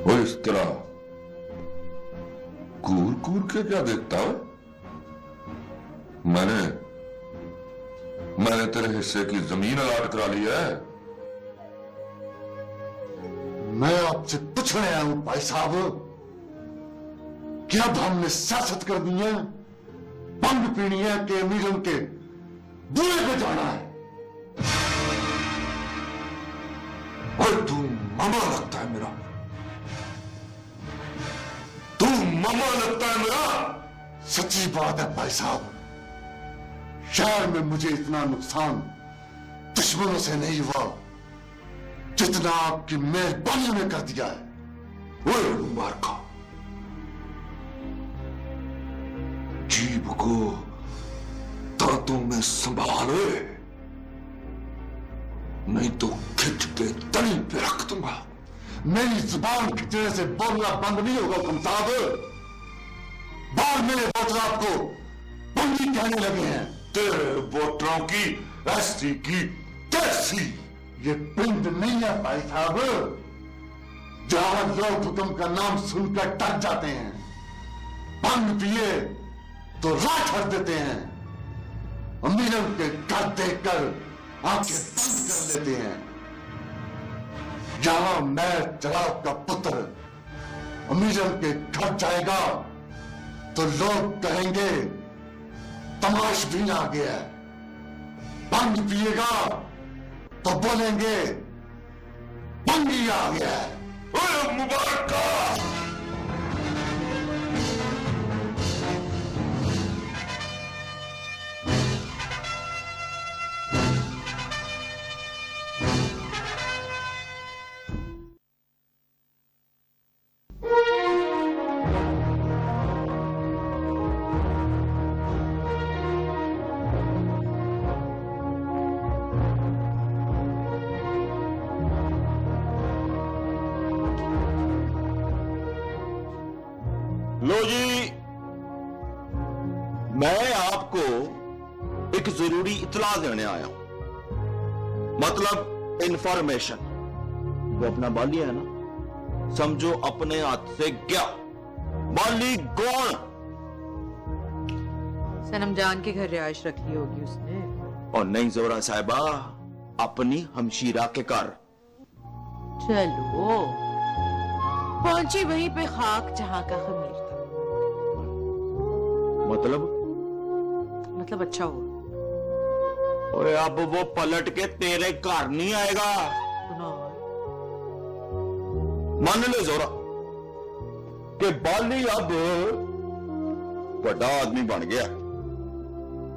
वो इस तरह कूर कूर के क्या देखता है? मैंने तेरे हिस्से की जमीन अलाट करा ली है। मैं आपसे पूछने आया हूं भाई साहब, क्या अब हमने सियासत कर दी है? बंद पीनी है कि अमीरों के बुरे पे जाना है? और तू मामा लगता है मेरा, तू मामा लगता है मेरा। सच्ची बात है भाई साहब, शहर में मुझे इतना नुकसान दुश्मनों से नहीं हुआ जितना आपकी मेहरबानियों ने कर दिया है। ओए मुबारका, जीभ को दांतों में संभाले, नहीं तो खिंच के तली पे रख दूंगा। मेरी जुबान खिंचने से बोलना बंद नहीं होगा हुक्म साहब। बाहर मेरे वोटर आपको बंदी कहने लगे हैं। तेरे वोटरों की ऐसी की तैसी ये पिंड नहीं है भाई साहब जहां लोग हुक्म का नाम सुनकर डर जाते हैं, भंग पिए तो राह छोड़ देते हैं, अमीरों के घर देखकर आंखें बंद कर लेते हैं। जहां मैं जनाब का पुत्र अमीरों के घर जाएगा तो लोग कहेंगे तमाशबीन आ गया है, भंग पिएगा तो बोलेंगे भंगी आ गया है। ओए मुबारका, लो जी, मैं आपको एक जरूरी इत्तला देने आया हूं, मतलब इंफॉर्मेशन। वो अपना बाली है ना, समझो अपने हाथ से गया। बाली कौन? सनम जान के घर रिहाइश रख ली होगी उसने। और नहीं जोरा साहिबा, अपनी हमशीरा के घर। चलो, पहुंची वहीं पे खाक जहां का खमीर था। मतलब अच्छा हुआ। ओए अब वो पलट के तेरे घर नहीं आएगा। मान ले जोरा कि बाली अब बड़ा आदमी बन गया।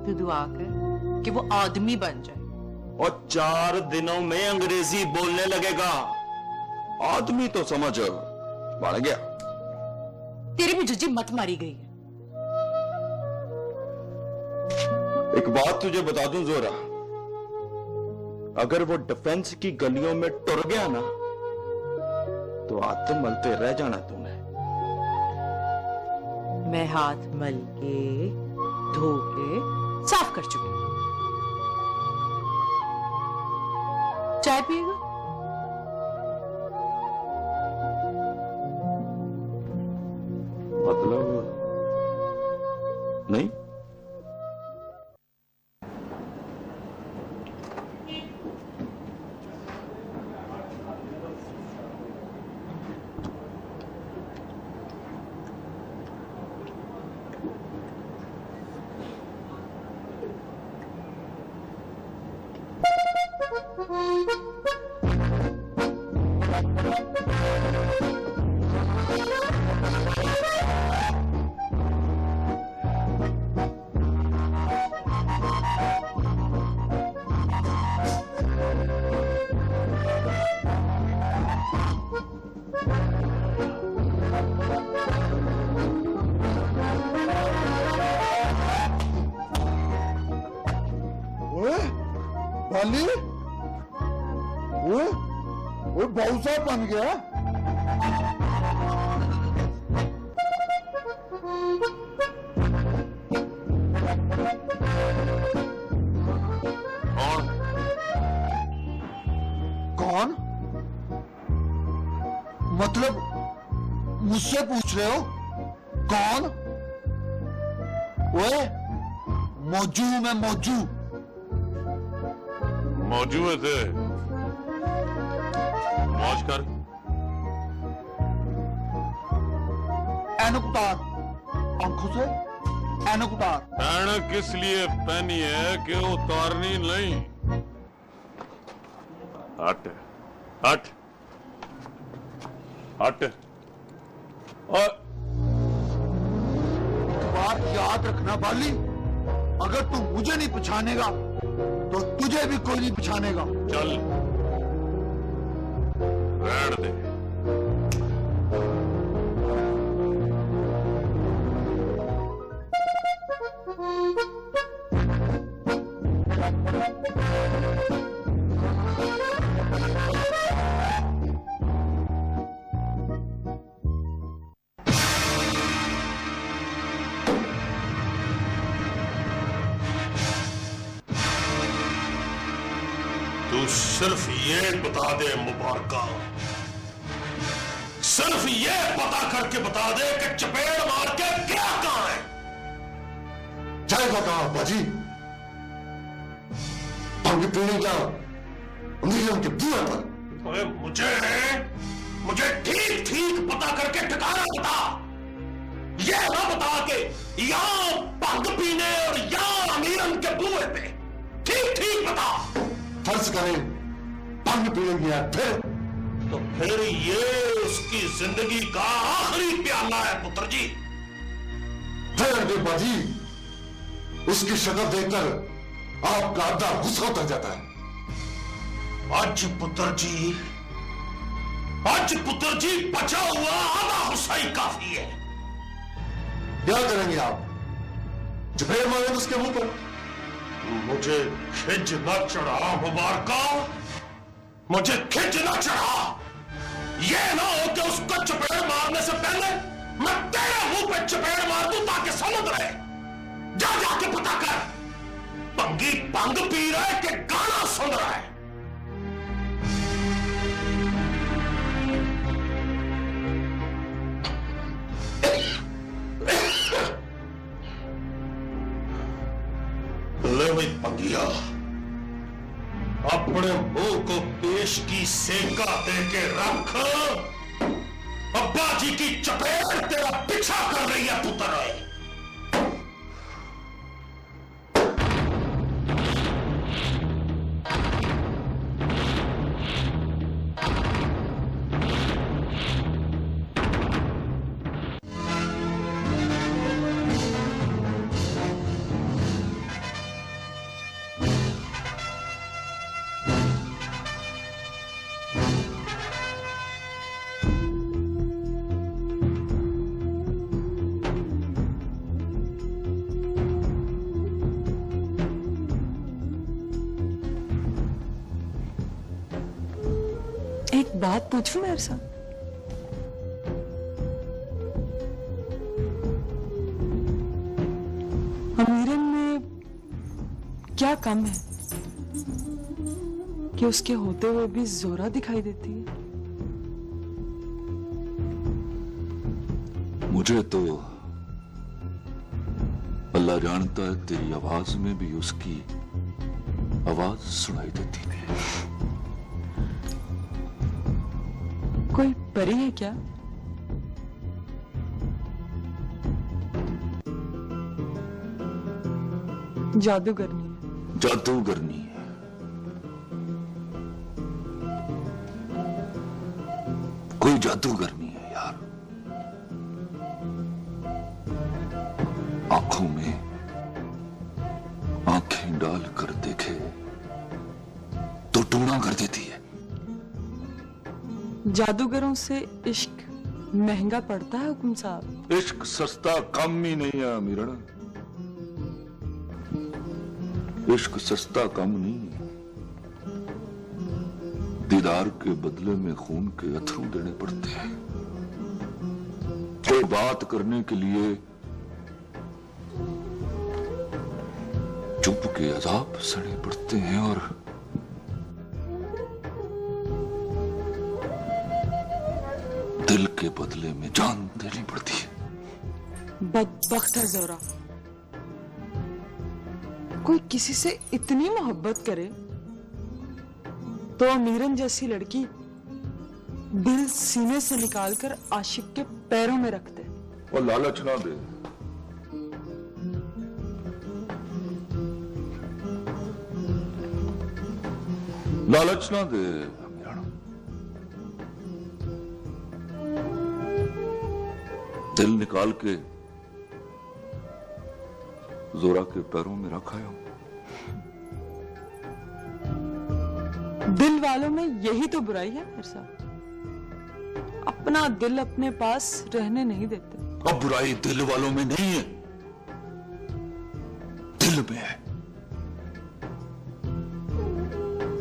तू दुआ कर कि वो आदमी बन जाए और 4 दिनों में अंग्रेजी बोलने लगेगा। आदमी तो समझ बढ़ गया। तेरी भी जुजी मत मारी गई है। एक बात तुझे बता दूं जोरा, अगर वो डिफेंस की गलियों में टुर गया ना तो हाथ तो मलते रह जाना तूने। मैं हाथ मल के धो के साफ कर चुकी हूं। चाय पिएगा? मतलब नहीं। बाली, वो बाउसा बन गया। कौन? मतलब मुझसे पूछ रहे हो? कौन? ओए, मौजू हूं मैं, मौजू। मौजू है थे मौज कर। ऐनक उतार, आंखों से ऐनक उतार। ऐनक किस लिए पहनी है कि उतारनी नहीं। हट हट हट। और बात याद रखना बाली, अगर तू मुझे नहीं पहचानेगा तो तुझे भी कोई नहीं पहचानेगा। चल रहने दे। तू सिर्फ ये बता दे मुबारका, सिर्फ ये पता करके बता दे कि चपेट मार के क्या कहां है। जाएगा कहां बाजी? हम पीने क्या नीलम के बुए पर? अरे मुझे ठीक ठीक पता करके ठिकाना बता। ये ना बता के यहां भंग पीने और यहां नीलम के बुए पे। ठीक ठीक बता। फर्ज करें भंग पीने गया, फिर ये उसकी जिंदगी का आखिरी प्याला है पुत्र जी। फिर बाजी उसकी शक्ल देखकर आपका अद्दा गुस्सा उतर जाता है। आज पुत्र जी बचा हुआ आधा हुस्सा ही काफी है। क्या करेंगे आप? चपेट मारेंगे उसके मुंह पर? मुझे खिज न चढ़ा मुबारका, मुझे खिज न चढ़ा। यह ना हो कि उसको चपेट मारने से पहले मैं तेरे मुंह पे चपेट मार दूं ताकि समझ रहे। जा जाके पता कर भंगी भंग पी रहा है कि गाना सुन रहा है। ले भाई पंगिया, अपने मुंह को पेश की सेका दे के रख। अब्बा जी की चपेट तेरा पीछा कर रही है पुत्र। एक बात पूछूं मेरे साथ? अमीरन में क्या कम है कि उसके होते हुए भी जोरा दिखाई देती है? मुझे तो अल्लाह जानता है तेरी आवाज में भी उसकी आवाज सुनाई देती है। कोई परी है क्या? जादूगरनी है। जादूगरनी है। कोई जादूगरनी है यार। आंखों में आंखें डाल कर देखे तो टूणा कर देती है। जादूगरों से इश्क महंगा पड़ता है हुकुम साहब? इश्क सस्ता कम ही नहीं है अमीरन। इश्क सस्ता कम नहीं है। दीदार के बदले में खून के अथरू देने पड़ते हैं। तो बात करने के लिए चुप के अजाब सड़े पड़ते हैं और दिल के बदले में जान देनी पड़ती है। बदबख्त है जोरा, कोई किसी से इतनी मोहब्बत करे तो मीरन जैसी लड़की दिल सीने से निकालकर आशिक के पैरों में रख दे। और लालच ना दे। लालच ना दे मीरान। दिल निकाल के जोरा के पैरों में रखा है। दिल वालों में यही तो बुराई है मेरे साथ, अपना दिल अपने पास रहने नहीं देते। अब बुराई दिल वालों में नहीं है, दिल में है।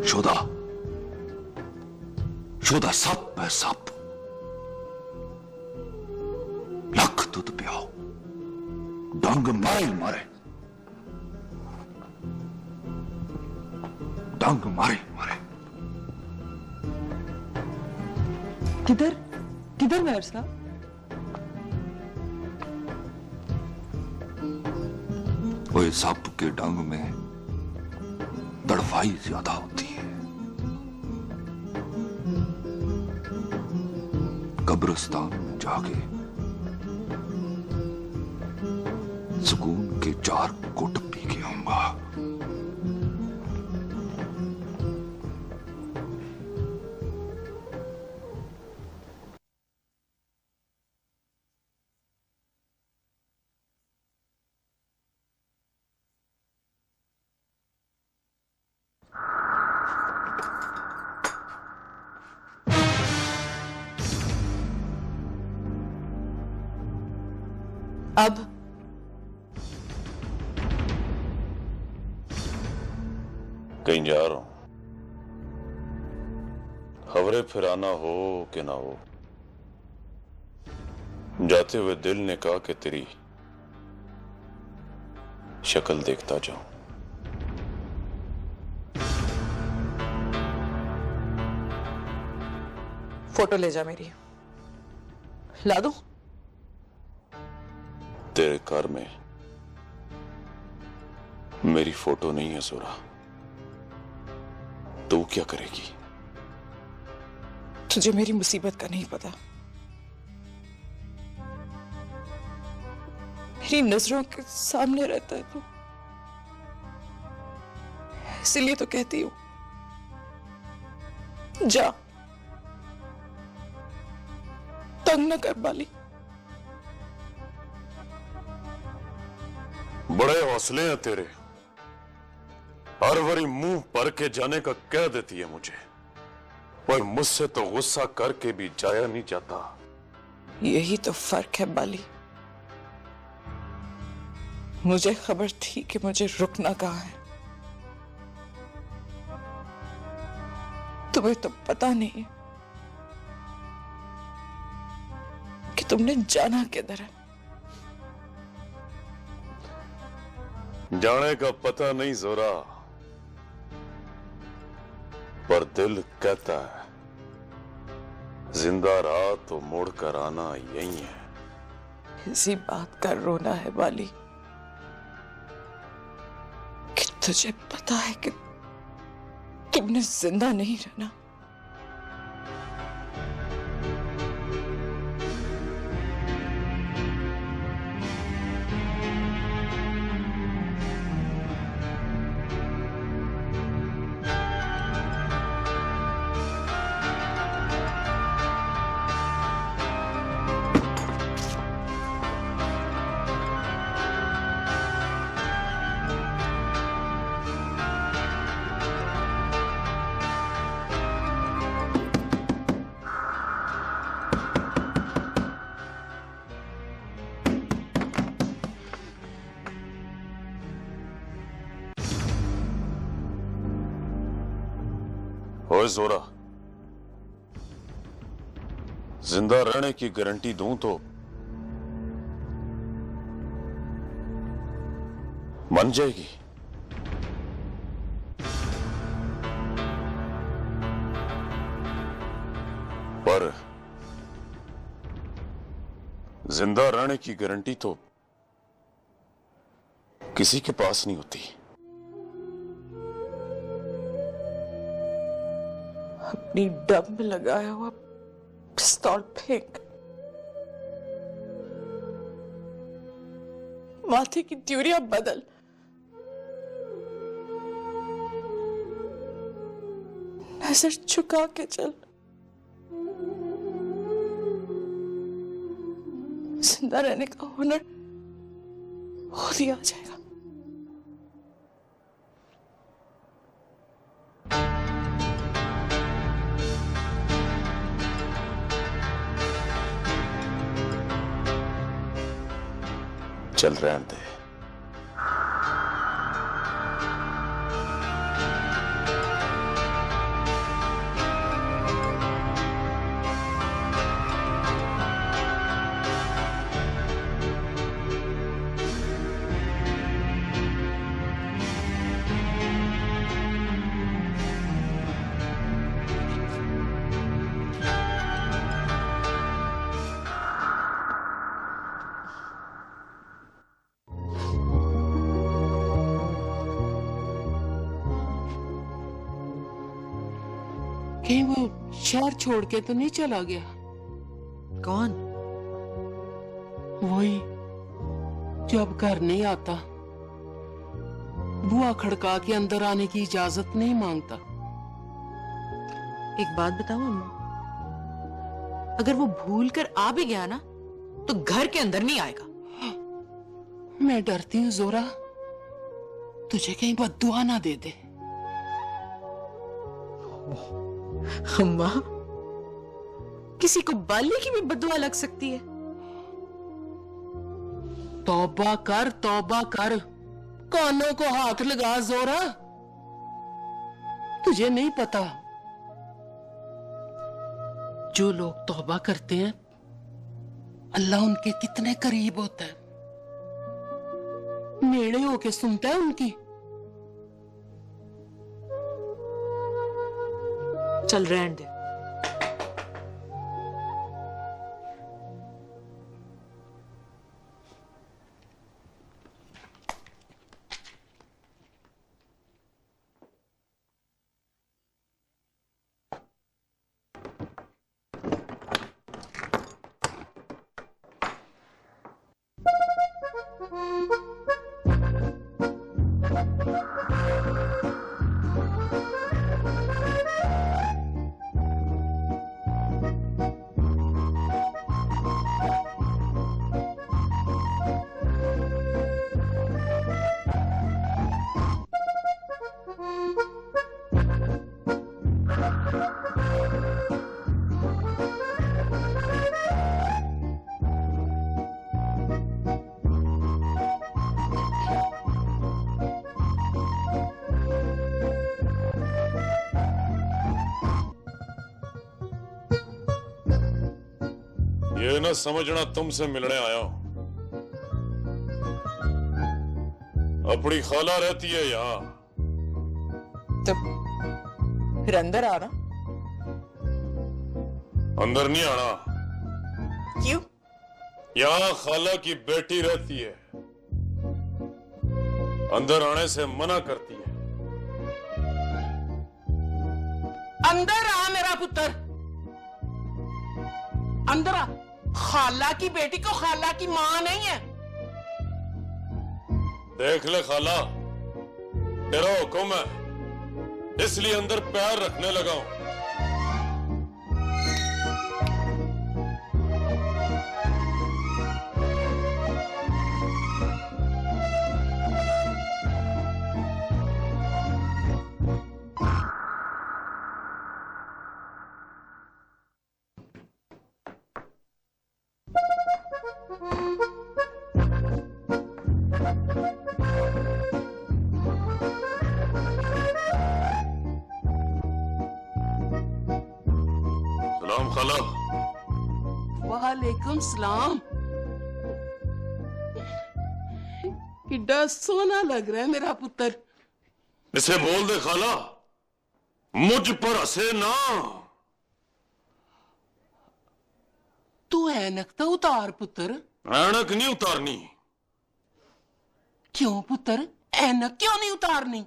शोधा शोधा सप है, सप। लख दूध पियाओ, डंग मारे मारे, डंग मारे मारे। किधर किधर मेहर साहब? वो सप के डंग में तड़फाई ज्यादा होती है। कब्रिस्तान में जाके सुकून के 4 घुट पी के आऊंगा। अब कहीं जा रहा हूं, खबरें फिराना हो कि ना हो, जाते हुए दिल ने कहा कि तेरी शक्ल देखता जाऊं। फोटो ले जा मेरी, ला दूं? तेरे घर में मेरी फोटो नहीं है जोरा, तू क्या करेगी? तुझे मेरी मुसीबत का नहीं पता। मेरी नजरों के सामने रहता है तू, इसलिए तो कहती हूं जा, तंग न कर बाली। बड़े हौसले हैं तेरे, हर बारी मुंह भर के जाने का कह देती है मुझे, पर मुझसे तो गुस्सा करके भी जाया नहीं जाता। यही तो फर्क है बाली। मुझे खबर थी कि मुझे रुकना कहाँ है, तुम्हें तो पता नहीं कि तुमने जाना किधर है। जाने का पता नहीं जोरा, पर दिल कहता है जिंदा रहा तो मुड़ कर आना यही है। इसी बात का रोना है बाली कि तुझे पता है कि तुमने जिंदा नहीं रहना। ओए जोरा, जिंदा रहने की गारंटी दूं तो मान जाएगी? पर जिंदा रहने की गारंटी तो किसी के पास नहीं होती। अपनी डब में लगाया हुआ पिस्तौल फेंक, माथे की त्यूरियां बदल, नजर झुका के चल। जिंदा रहने का हुनर खुद ही आ जाएगा। चल रहने दे। कहीं वो शहर छोड़ के तो नहीं चला गया? कौन? वही जो अब घर नहीं आता, बुआ खड़का के अंदर आने की इजाजत नहीं मांगता। एक बात बताऊं अम्मा, अगर वो भूल कर आ भी गया ना तो घर के अंदर नहीं आएगा। मैं डरती हूँ जोरा, तुझे कहीं बद्दुआ ना दे दे। अम्मा, किसी को बाली की भी बद्दुआ लग सकती है। तौबा कर, तौबा कर, कानों को हाथ लगा जोरा। तुझे नहीं पता, जो लोग तौबा करते हैं अल्लाह उनके कितने करीब होता है, नेड़े होके सुनता है उनकी। चल रहने दे। ये ना समझना तुमसे मिलने आया हूं। अपनी खाला रहती है यहां। तो फिर अंदर आना। अंदर नहीं आना। क्यों? यहां खाला की बेटी रहती है, अंदर आने से मना करती है। अंदर आ मेरा पुत्र, अंदर आ। खाला की बेटी को खाला की मां नहीं है। देख ले खाला, तेरा हुक्म है इसलिए अंदर पैर रखने लगा हूं। सलाम खाला। वालेकुम सलाम। किड्डा सोना लग रहा है मेरा पुत्र। इसे बोल दे खाला, मुझ पर हंसे ना। तू तू ऐनक तो उतार पुत्र। ऐनक नहीं उतारनी। क्यों पुत्र, ऐनक क्यों नहीं उतारनी?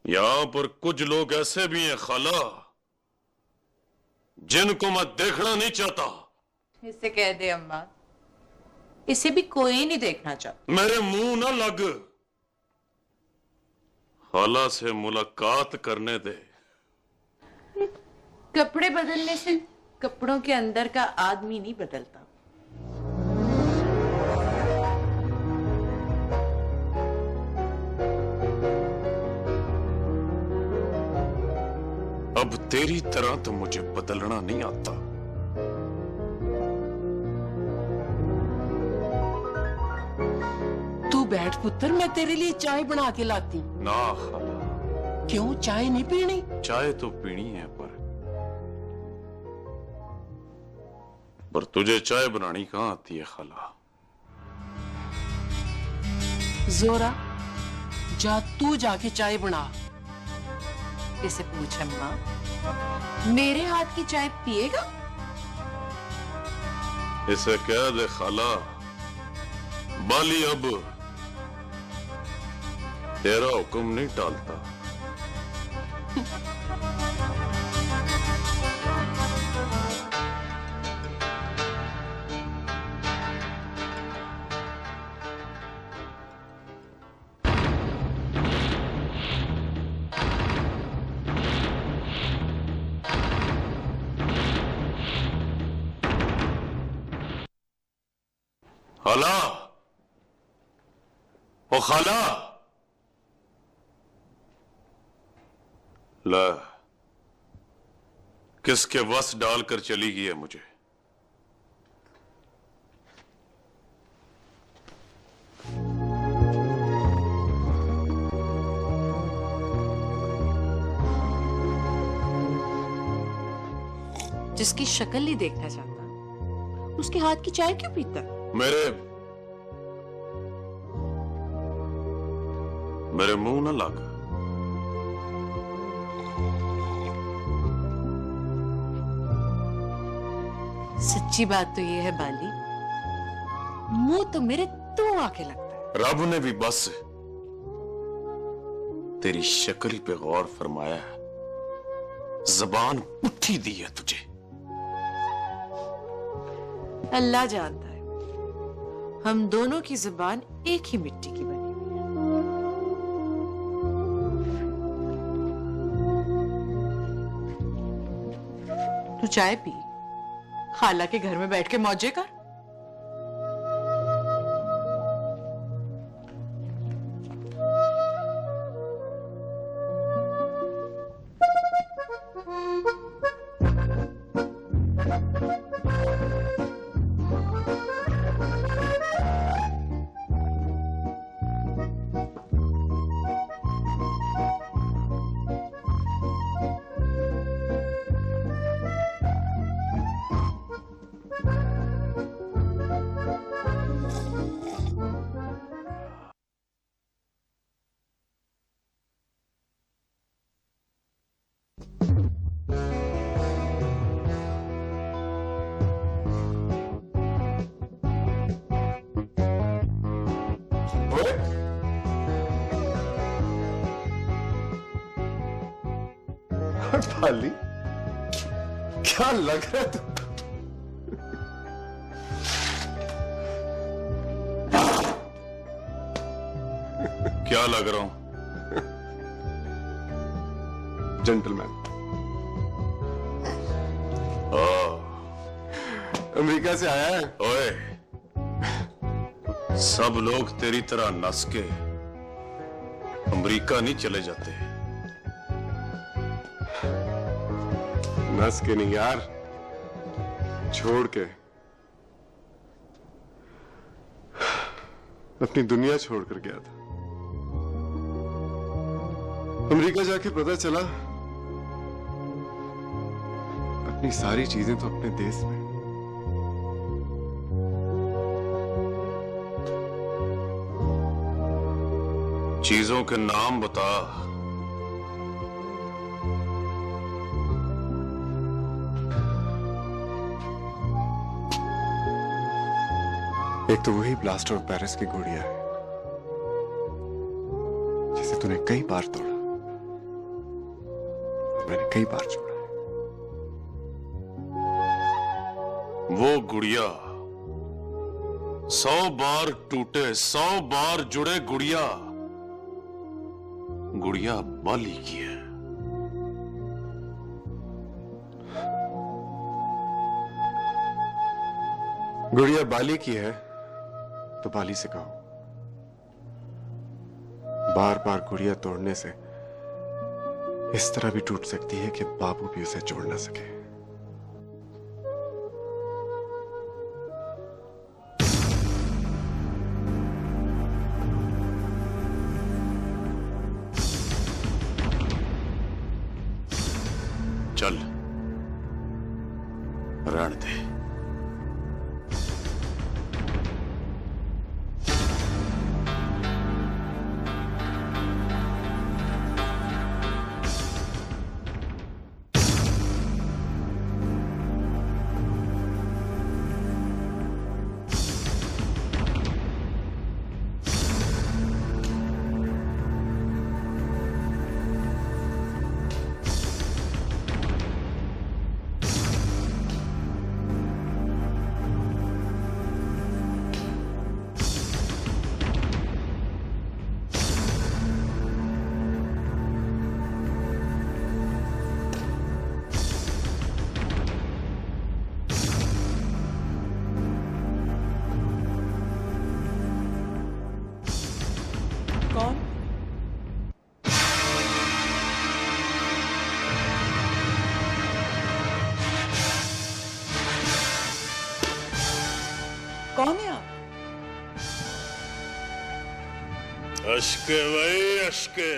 यहां पर कुछ लोग ऐसे भी हैं खाला, जिनको मैं देखना नहीं चाहता। इसे कह दे अम्मा, इसे भी कोई नहीं देखना चाहता। मेरे मुंह ना लग, खाला से मुलाकात करने दे। कपड़े बदलने से कपड़ों के अंदर का आदमी नहीं बदलता। अब तेरी तरह तो मुझे बदलना नहीं आता। तू बैठ पुत्र, मैं तेरे लिए चाय बना के लाती। ना खाला। क्यों, चाय नहीं पीनी? चाय तो पीनी है, पर तुझे चाय बनानी कहां आती है खाला? जोरा, जा तू जाके चाय बना। इसे पूछ अम्मा, मेरे हाथ की चाय पिएगा? इसे कह दे खाला, बाली अब तेरा हुक्म नहीं टालता। खाला, ओ खाला, ला किसके वश डालकर चली गई है मुझे? जिसकी शक्ल नहीं देखना चाहता, उसके हाथ की चाय क्यों पीता? मेरे मुंह ना लग। सच्ची बात तो ये है बाली, मुंह तो मेरे तू आके लगता है। रब ने भी बस तेरी शक्ल पे गौर फरमाया है, जबान पुट्ठी दी है तुझे। अल्लाह जानता है, हम दोनों की जुबान एक ही मिट्टी की बनी हुई है। तू चाय पी, खाला के घर में बैठ के मौजे कर। बाली, क्या लग रहा है तू? क्या लग रहा हूं? जेंटलमैन। अमेरिका से आया है। ओए, सब लोग तेरी तरह नस के अमेरिका नहीं चले जाते। नस के नहीं यार, छोड़ के, अपनी दुनिया छोड़कर गया था। अमेरिका जाके पता चला अपनी सारी चीजें तो अपने देश में। चीजों के नाम बता। एक तो वही ब्लास्टर ऑफ पेरिस की गुड़िया है जिसे तूने कई बार तोड़ा और मैंने कई बार छोड़ा है। वो गुड़िया 100 बार टूटे 100 बार जुड़े गुड़िया बाली की है। गुड़िया बाली की है तो बाली से कहो। बार बार गुड़िया तोड़ने से इस तरह भी टूट सकती है कि बाबू भी उसे जोड़ ना सके। चल रहने दे। कौन? कौन है आप? अश्के भाई अश्के,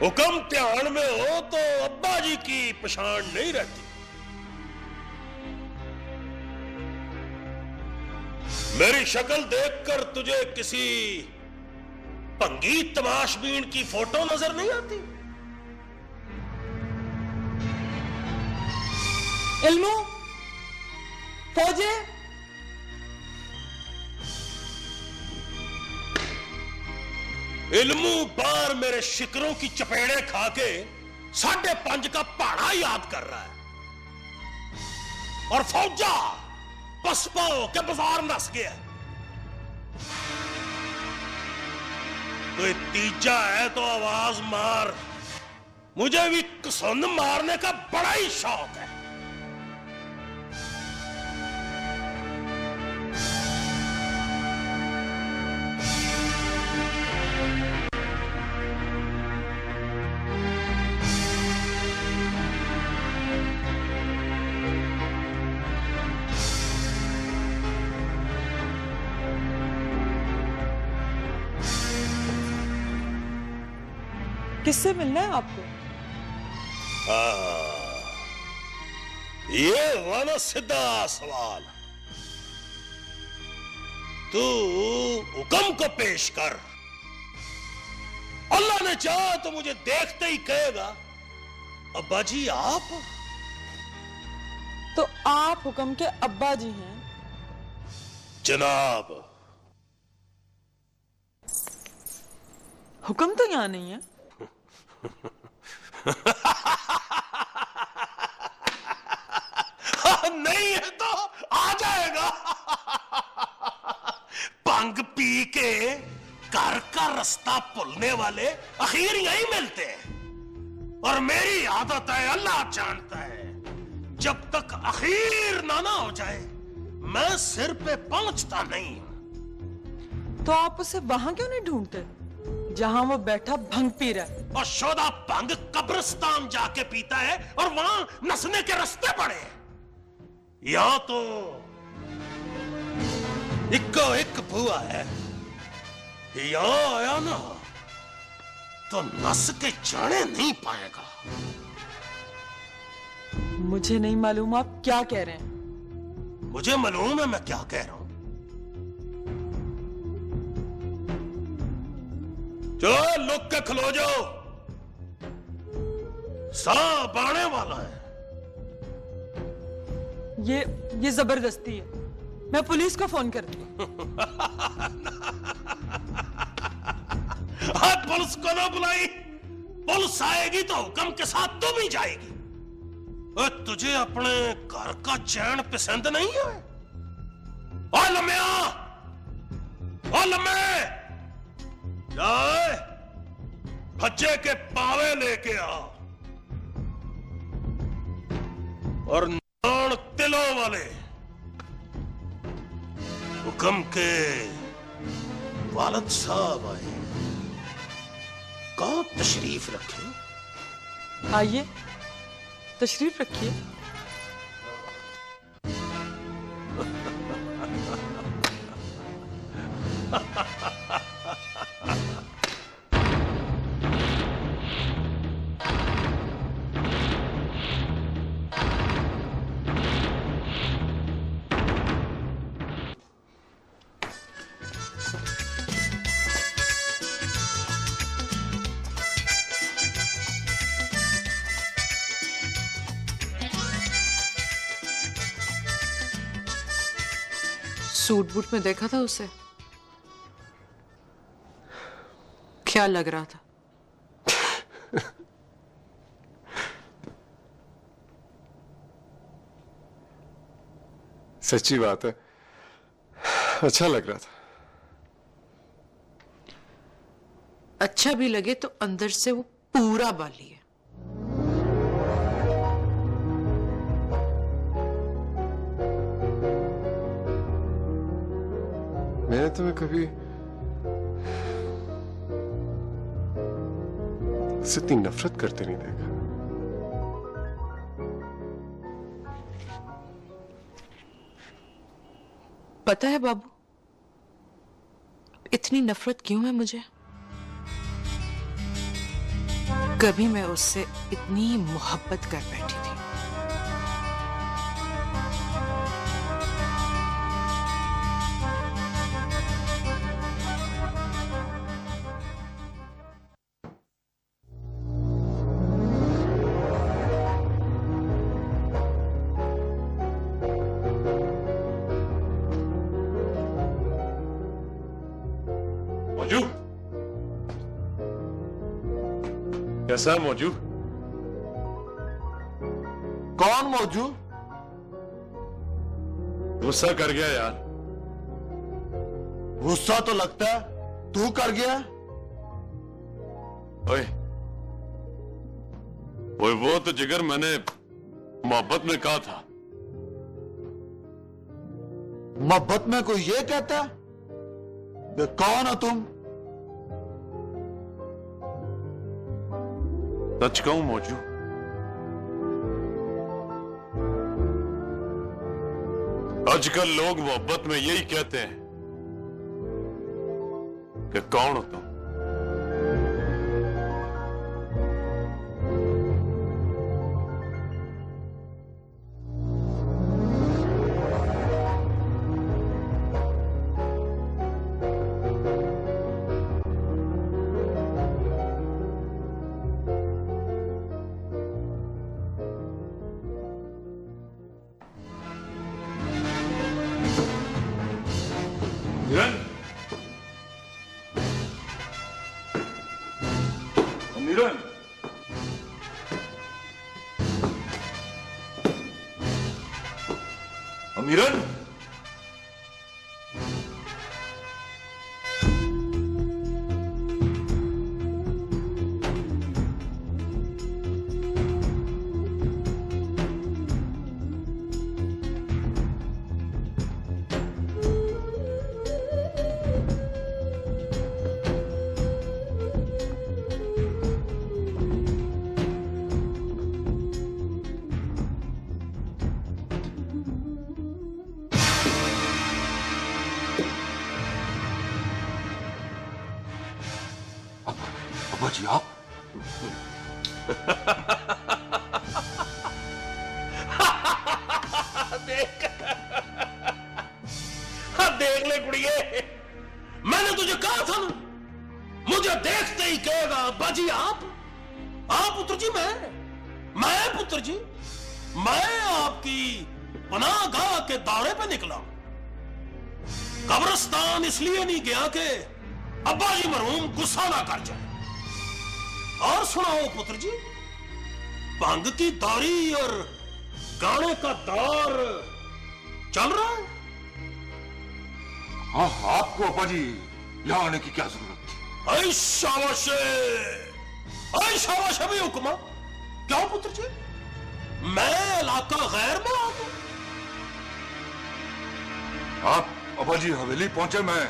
हुक्म ध्यान में हो तो अब्बा जी की पहचान नहीं रहती। मेरी शक्ल देखकर तुझे किसी भंगी तमाशबीन की फोटो नजर नहीं आती? इल्मू, फौजे, इल्मू बार मेरे शिकरों की चपेड़े खा के 5.5 का पहाड़ा याद कर रहा है, और फौजा पसपा के बाजार नस गया। कोई तीजा है तो आवाज मार, मुझे भी कसुंद मारने का बड़ा ही शौक है। किससे मिलना है आपको? ये हुआ ना सीधा सवाल। तू हुक्म को पेश कर, अल्लाह ने चाहा तो मुझे देखते ही कहेगा अब्बा जी आप। तो आप हुक्म के अब्बा जी हैं? जनाब। हुक्म तो यहां नहीं है। नहीं है तो आ जाएगा। भंग पी के घर का रास्ता भूलने वाले आखिर यही मिलते हैं, और मेरी आदत है, अल्लाह जानता है, जब तक आखिर ना हो जाए मैं सिर पे पहुंचता नहीं। तो आप उसे वहां क्यों नहीं ढूंढते जहां वो बैठा भंग पी रहा है? और शोधा भंग कब्रिस्तान जाके पीता है और वहां नसने के रास्ते पड़े। यहां तो इक्को एक भुआ है, यहां आया ना तो नस के जाने नहीं पाएगा। मुझे नहीं मालूम आप क्या कह रहे हैं। मुझे मालूम है मैं क्या कह रहा हूं। चलो लुक के खलो जाओ, सांप आने वाला है। ये जबरदस्ती है। मैं पुलिस को फोन करती हूँ। आज पुलिस को ना बुलाई, पुलिस आएगी तो हुक्म के साथ तू भी जाएगी। और तुझे अपने घर का चैन पसंद नहीं है? ओ लम्या, ओ लम्मे, जाए भज्जे के पावे लेके आ और नान तिलों वाले हुक्म के वालिद साहब आए, कौन तशरीफ रखे? आइए, तशरीफ रखिए। सूट बूट में देखा था उसे, क्या लग रहा था? सच्ची बात है, अच्छा लग रहा था। अच्छा भी लगे तो अंदर से वो पूरा बाली है। मैंने तुम्हें कभी इससे इतनी नफरत करते नहीं देखा। पता है बाबू, इतनी नफरत क्यों है मुझे? कभी मैं उससे इतनी मोहब्बत कर बैठी थी। मौजू, कैसा है मौजू? कौन मौजू? गुस्सा कर गया यार। गुस्सा तो लगता है तू कर गया। ओए, ओए वो तो जिगर मैंने मोहब्बत में कहा था। मोहब्बत में कोई ये कहता है कि कौन हो तुम? सच कहूं मौजू, आजकल लोग मोहब्बत में यही कहते हैं कि कौन हो तुम। अमीरन, अमीरन, अब्बा जी आप? देख ले कुड़िए, मैंने तुझे कहा था ना, मुझे देखते ही कहेगा अब्बा जी आप पुत्र जी, मैं पुत्र जी, मैं आपकी पनाहगाह के दौरे पे निकला। कब्रिस्तान इसलिए नहीं गया कि अब्बा जी मरहूम गुस्सा ना कर जाए। और सुनाओ पुत्र जी, भंग की दारी और गाने का दौर चल रहा है? हाँ, आपको अब्बा जी यहां आने की क्या जरूरत थी? ऐ शाबाश, ऐ शाबाश भी हुक्मा। क्यों पुत्र जी, मैं इलाका गैर में आ गया? आप अब्बा जी हवेली पहुंचे, मैं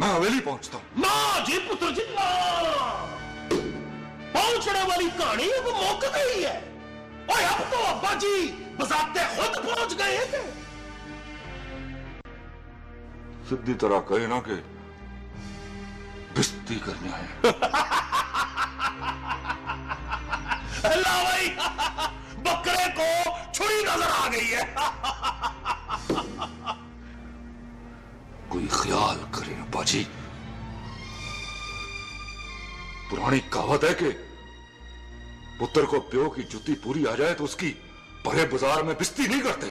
हवेली पहुंचता हूं। ना जी पुत्र जी ना, पहुंचने वाली कहानी अब मुक गई है। और अब तो अब्बा जी बजाते खुद पहुंच गए थे। सीधी तरह कहे ना कि बिस्ती करने आए। अल्लाह भाई, बकरे को छुरी नजर आ गई है। कोई ख्याल करे अब्बा जी, पुरानी कहावत है कि पुत्र को प्यो की जुती पूरी आ जाए तो उसकी बड़े बाजार में बिस्ती नहीं करते।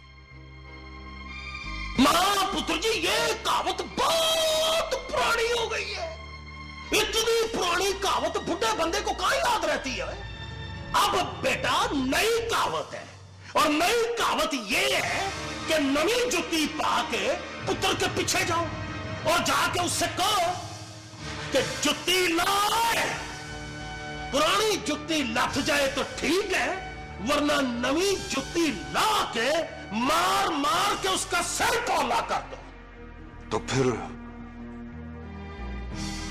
मां पुत्र जी, ये कहावत बहुत पुरानी हो गई है। इतनी पुरानी कहावत बुढ़े बंदे को कहां याद रहती है? अब बेटा नई कहावत है, और नई कहावत ये है कि नवी जुती पा के पुत्र के पीछे जाओ और जाके उससे कहो कि जुती लाए। पुरानी जुती लथ जाए तो ठीक है, वरना नवी जुती ला के मार मार के उसका सिर पौला कर दो। तो फिर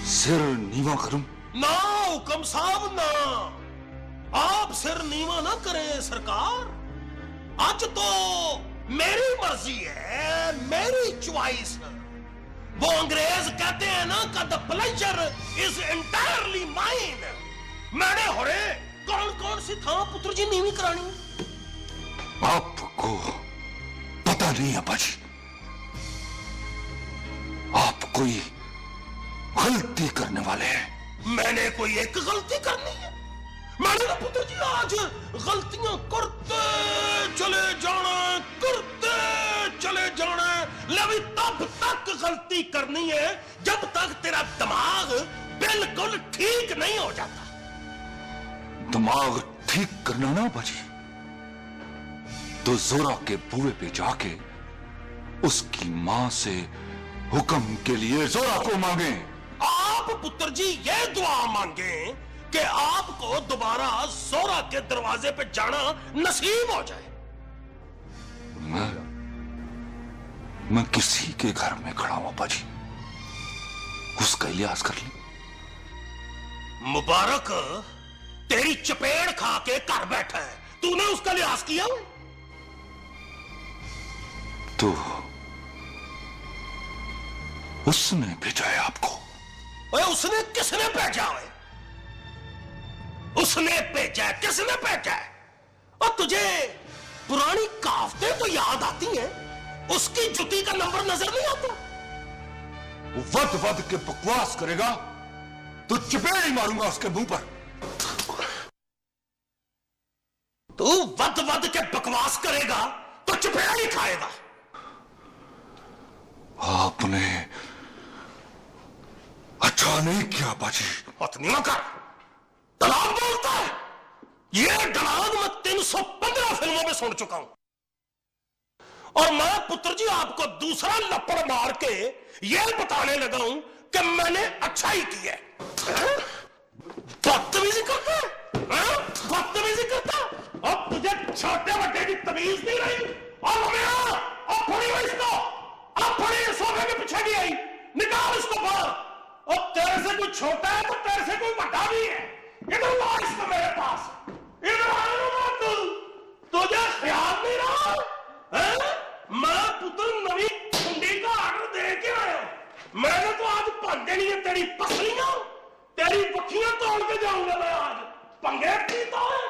सिर नीवा करूं? ना हुक्म साहब ना, आप सिर नीवा ना करें सरकार। आज तो मेरी मर्जी है, मेरी चॉइस। वो अंग्रेज कहते हैं ना कि the pleasure is entirely mine. मैंने होरे कौन कौन सी था पुत्र जी नीवी करानी? आपको पता नहीं अब्बा जी, आप कोई गलती करने वाले हैं। मैंने कोई एक गलती करनी है? मैंने तो पुत्र जी आज गलतियां करते चले जाना, करते चले जाना, लेकिन तब तक गलती करनी है जब तक तेरा दिमाग बिल्कुल ठीक नहीं हो जाता। दिमाग ठीक करना ना अब्बा जी, तो जोरा के बुए पे जाके उसकी मां से हुक्म के लिए जोरा को मांगे। आप पुत्र जी ये दुआ मांगे कि आपको दोबारा जोरा के दरवाजे पे जाना नसीब हो जाए। मैं किसी के घर में खड़ा हूं अब्बा जी, उसका लिहाज कर ले। मुबारक, तेरी चपेड़ खा के घर बैठा है, तूने उसका लिहाज किया? तो उसने भेजा है आपको? ओए उसने किसने भेजा है? उसने भेजा है, किसने भेजा है? और तुझे पुरानी कहावतें तो याद आती हैं, उसकी जुती का नंबर नजर नहीं आता? वद वद के बकवास करेगा तो चपेड़ ही मारूंगा उसके मुंह पर। तू वद वद के बकवास करेगा तो चपेड़ ही खाएगा। आपने अच्छा नहीं किया बाजी। हथनिया कर, दलाल बोलता है। ये दलाल मैं 315 फिल्मों में सुन चुका हूं, और मैं पुत्र जी आपको दूसरा लपड़ मार के ये बताने लगा हूं कि मैंने अच्छा ही किया। बदतमीजी करता है, बदतमीजी करता। अब तुझे छोटे बड़े की तमीज नहीं रही। और मेरा अब फड़ी हुई इसको, अब फड़ी सोफे के पीछे नहीं आई, निकाल इसको बाहर। और तेरे से कोई छोटा है तो तेरे से कोई बड़ा भी है। इधर ला इसको मेरे पास, इधर आ तू। तुझे ख्याल नहीं रहा है? मैं पुत्र नवी कुंडी का ऑर्डर दे के आया। मैंने तो आज भन देनी है तेरी पसलियां, तेरी बखियां तोड़ के जाऊंगा मैं आज। पंगे की तो है।